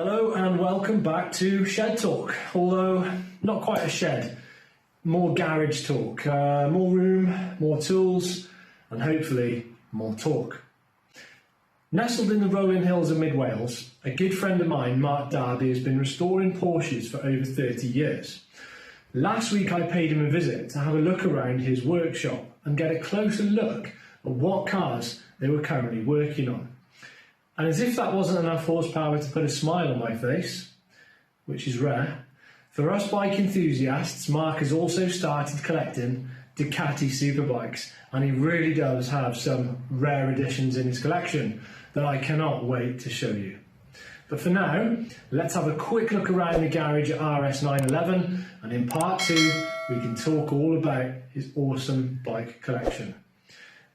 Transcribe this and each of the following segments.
Hello and welcome back to ShedTorque, although not quite a shed, more garage talk, more room, more tools and hopefully more torque. Nestled in the rolling hills of mid Wales, a good friend of mine, Mark Darby, has been restoring Porsches for over 30 years. Last week I paid him a visit to have a look around his workshop and get a closer look at what cars they were currently working on. And as if that wasn't enough horsepower to put a smile on my face, which is rare, for us bike enthusiasts, Mark has also started collecting Ducati superbikes, and he really does have some rare editions in his collection that I cannot wait to show you. But for now, let's have a quick look around the garage at RS 911, and in part 2 we can talk all about his awesome bike collection.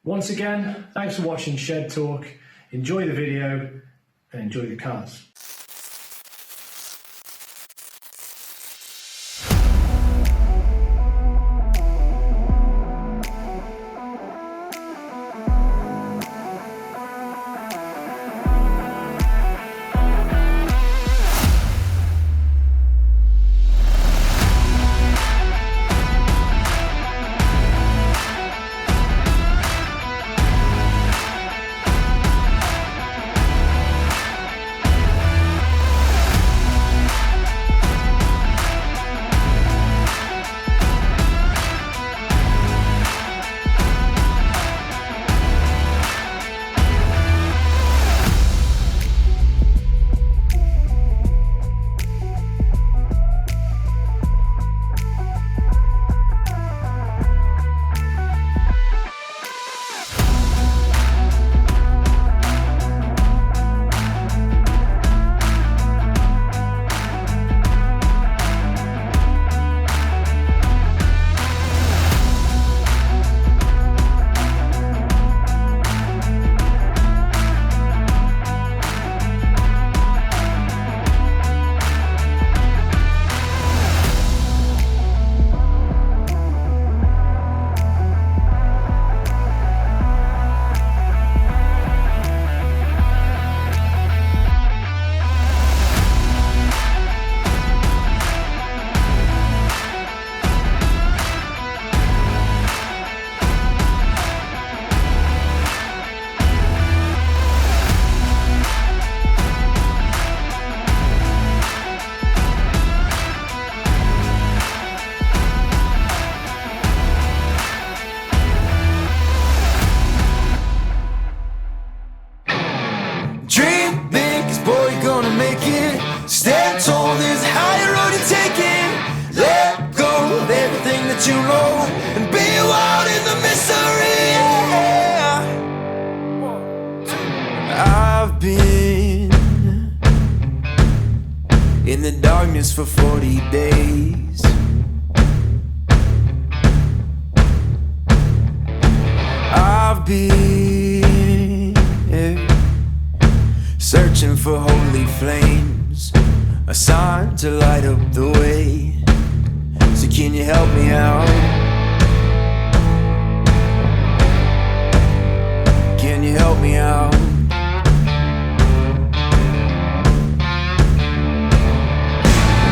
Once again, thanks for watching ShedTorque. Enjoy the video and enjoy the cars. Stand tall, there's a higher road you're taking. Let go of everything that you know and be wild in the mystery. I've been in the darkness for 40 days. I've been searching for holy flames, a sign to light up the way. So can you help me out? Can you help me out?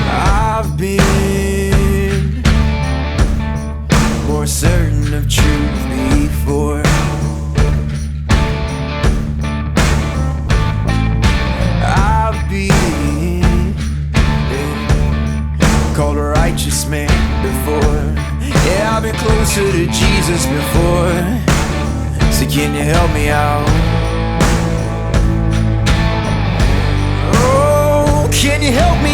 I've been more certain of truth before. I've been called a righteous man before. Yeah, I've been closer to Jesus before. So can you help me out? Oh, can you help me